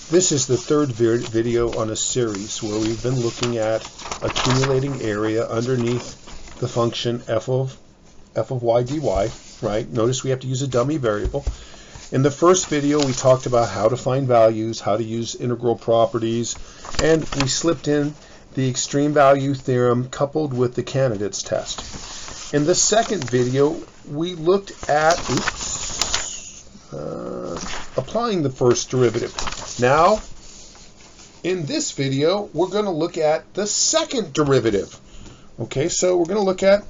This is the third video on a series where we've been looking at accumulating area underneath the function f of y dy, right? Notice we have to use a dummy variable. In the first video, we talked about how to find values, how to use integral properties, and we slipped in the extreme value theorem coupled with the candidates test. In the second video, we looked at applying the first derivative. Now, in this video, we're going to look at the second derivative. Okay, so we're going to look at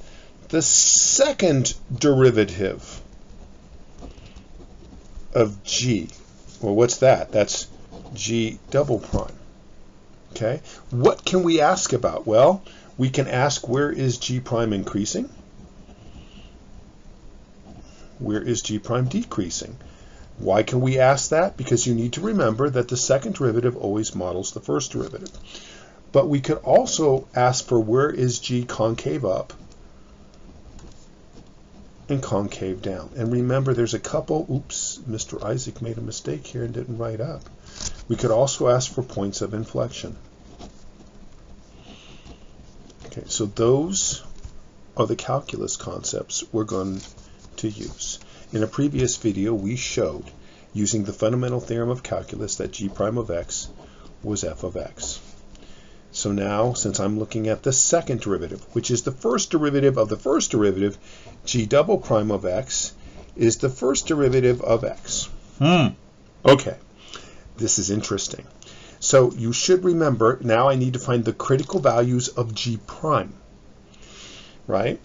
the second derivative of g. Well, what's that? That's g double prime. Okay, what can we ask about? Well, we can ask, where is g prime increasing? Where is g prime decreasing? Why can we ask that? Because you need to remember that the second derivative always models the first derivative. But we could also ask for, where is g concave up and concave down? And remember, there's a couple, Mr. Isaac made a mistake here and didn't write up. We could also ask for points of inflection. Okay, so those are the calculus concepts we're going to use. In a previous video, we showed, using the fundamental theorem of calculus, that g prime of x was f of x. So now, since I'm looking at the second derivative, which is the first derivative of the first derivative, g double prime of x is the first derivative of x. Okay, this is interesting. So you should remember, now I need to find the critical values of g prime, right?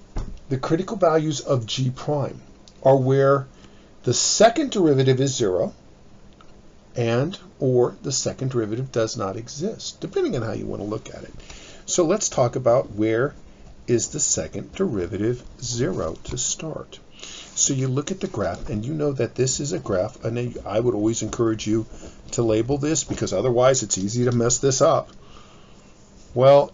The critical values of g prime are where the second derivative is 0 and or the second derivative does not exist, depending on how you want to look at it. So let's talk about, where is the second derivative 0 to start. So you look at the graph and you know that this is a graph, and I would always encourage you to label this, because otherwise it's easy to mess this up. Well,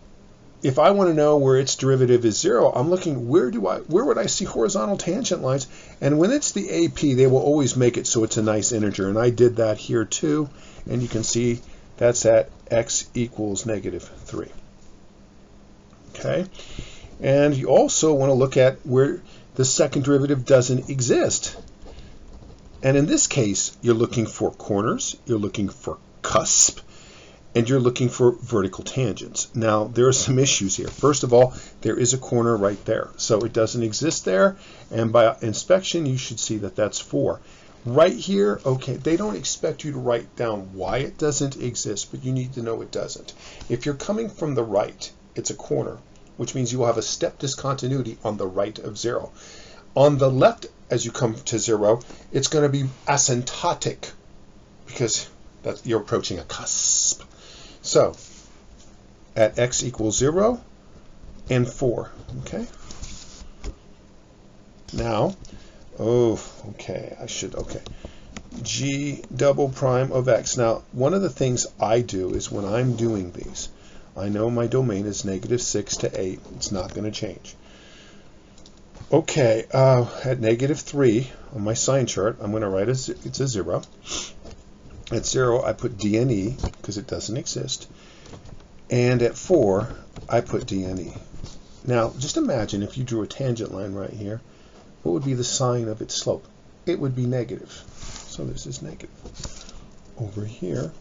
if I want to know where its derivative is 0, I'm looking, where would I see horizontal tangent lines? And when it's the AP, they will always make it so it's a nice integer. And I did that here too. And you can see that's at x equals -3. Okay. And you also want to look at where the second derivative doesn't exist. And in this case, you're looking for corners, you're looking for cusp, and you're looking for vertical tangents. Now, there are some issues here. First of all, there is a corner right there. So it doesn't exist there, and by inspection, you should see that that's 4. Right here, okay, they don't expect you to write down why it doesn't exist, but you need to know it doesn't. If you're coming from the right, it's a corner, which means you will have a step discontinuity on the right of 0. On the left, as you come to 0, it's going to be asymptotic, because you're approaching a cusp. So, at x equals 0 and 4, okay? Now, g double prime of x. Now, one of the things I do is, when I'm doing these, I know my domain is -6 to 8. It's not going to change. Okay, at -3 on my sign chart, I'm going to write it's a 0. At 0, I put d and e, because it doesn't exist. And at 4, I put d and e. Now, just imagine if you drew a tangent line right here, what would be the sign of its slope? It would be negative. So this is negative. Over here,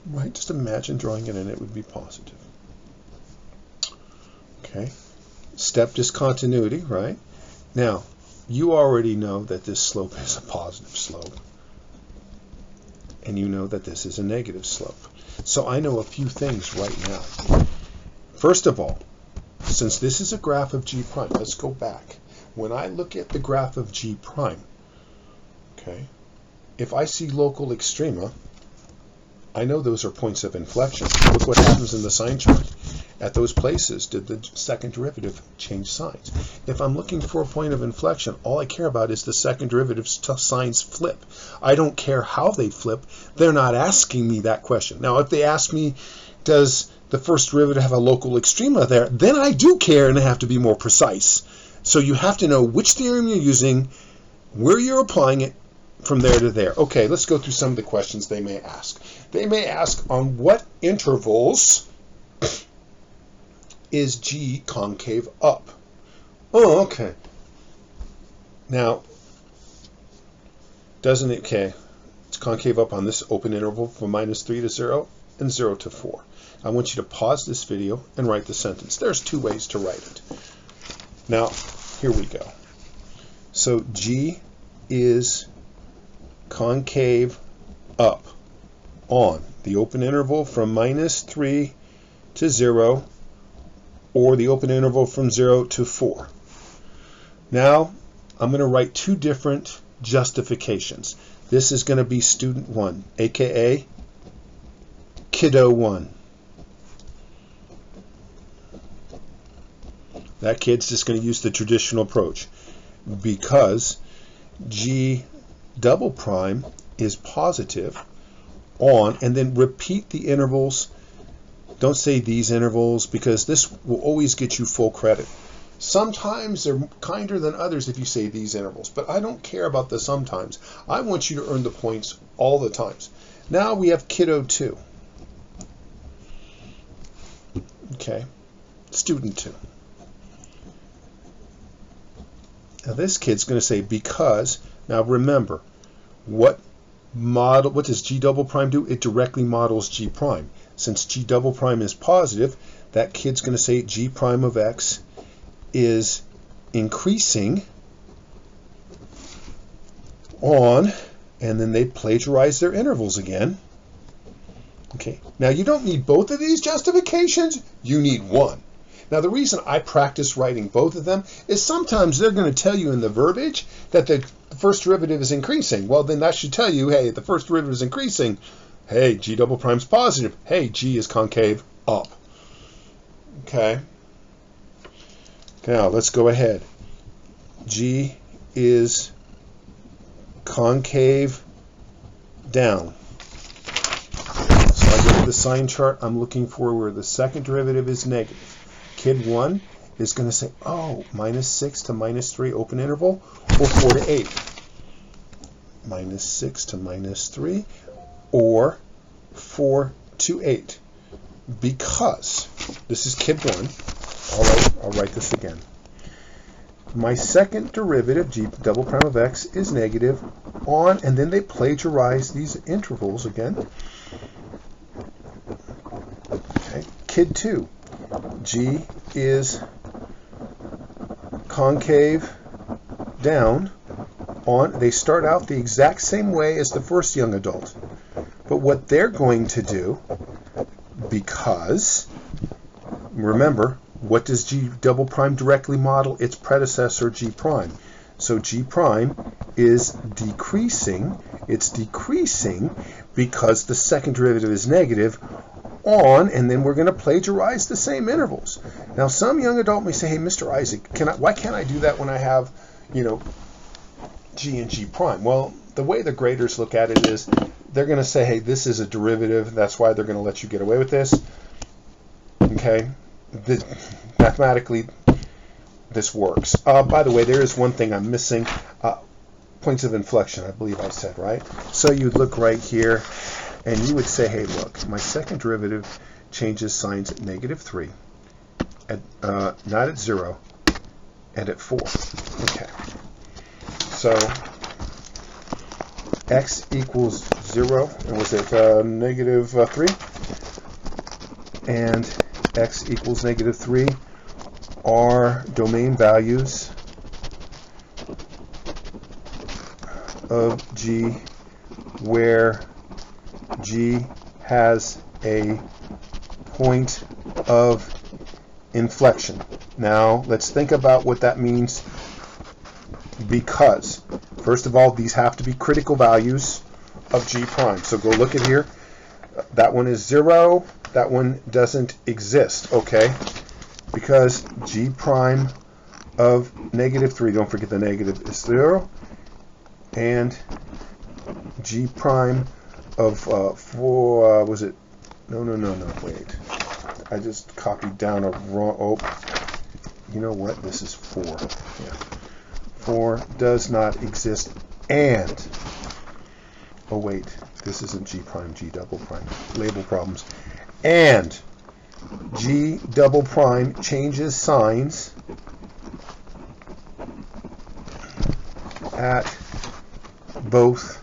right, just imagine drawing it, and it would be positive. Okay, step discontinuity, right? Now, you already know that this slope is a positive slope, and you know that this is a negative slope. So I know a few things right now. First of all, since this is a graph of g prime, let's go back. When I look at the graph of g prime, okay, if I see local extrema, I know those are points of inflection. Look what happens in the sign chart. At those places, did the second derivative change signs? If I'm looking for a point of inflection, all I care about is the second derivative's signs flip. I don't care how they flip. They're not asking me that question. Now, if they ask me, does the first derivative have a local extrema there, then I do care and I have to be more precise. So you have to know which theorem you're using, where you're applying it, from there to there. Okay, let's go through some of the questions they may ask. They may ask, on what intervals is G concave up? Oh, okay. Now, doesn't it, okay, it's concave up on this open interval from -3 to 0 and 0 to 4. I want you to pause this video and write the sentence. There's two ways to write it. Now, here we go. So G is concave up on the open interval from -3 to 0 or the open interval from 0 to 4. Now, I'm going to write two different justifications. This is going to be student 1, aka kiddo 1. That kid's just going to use the traditional approach because G double prime is positive on, and then repeat the intervals. Don't say these intervals because this will always get you full credit. Sometimes they're kinder than others if you say these intervals, but I don't care about the sometimes. I want you to earn the points all the times. Now we have kiddo 2. Okay, student 2. Now this kid's going to say because. Now remember, what does G double prime do? It directly models G prime. Since G double prime is positive, that kid's going to say G prime of X is increasing on, and then they plagiarize their intervals again. Okay. Now you don't need both of these justifications. You need one. Now the reason I practice writing both of them is sometimes they're going to tell you in the verbiage that the first derivative is increasing. Well, then that should tell you, hey, the first derivative is increasing. Hey, G double prime's positive. Hey, G is concave up. Okay. Now let's go ahead. G is concave down. So I go to the sign chart. I'm looking for where the second derivative is negative. Kid 1 is going to say, oh, -6 to -3 open interval, or 4 to 8. -6 to -3, or 4 to 8. Because, this is kid 1. I'll write this again. My second derivative, G double prime of X, is negative on, and then they plagiarize these intervals again. Okay. Kid 2. G is concave down on. They start out the exact same way as the first young adult. But what they're going to do, because, remember, what does G double prime directly model? Its predecessor, G prime. So G prime is decreasing. It's decreasing because the second derivative is negative on, and then we're going to plagiarize the same intervals. Now, some young adult may say, hey, Mr. Isaac, why can't I do that when I have, G and G prime? Well, the way the graders look at it is they're going to say, hey, this is a derivative. That's why they're going to let you get away with this. Okay? Mathematically, this works. By the way, there is one thing I'm missing. Points of inflection, I believe I said, right? So you'd look right here, and you would say, hey, look, my second derivative changes signs at -3, not at 0, and at 4. Okay. So X equals 0, and was it -3? And X equals -3 are domain values of G where G has a point of inflection. Now, let's think about what that means, because, first of all, these have to be critical values of G prime. So go look at here. That one is 0. That one doesn't exist, okay? Because G prime of -3, don't forget the negative is 0, and G prime of 4, was it? No, wait. I just copied down a wrong, oh, you know what? This is 4. Yeah. 4 does not exist, and oh wait, this isn't G prime, G double prime. Label problems. And G double prime changes signs at both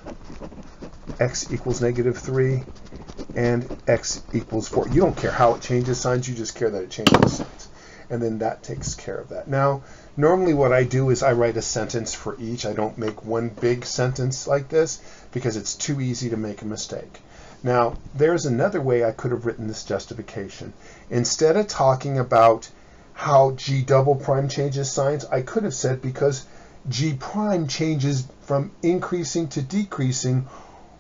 x equals -3 and x equals 4. You don't care how it changes signs, you just care that it changes signs. And then that takes care of that. Now, normally what I do is I write a sentence for each. I don't make one big sentence like this because it's too easy to make a mistake. Now, there's another way I could have written this justification. Instead of talking about how G double prime changes signs, I could have said because G prime changes from increasing to decreasing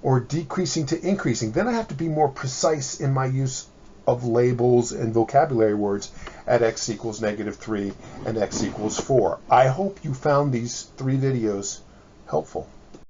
or decreasing to increasing. Then I have to be more precise in my use of labels and vocabulary words at x equals -3 and x equals 4. I hope you found these 3 videos helpful.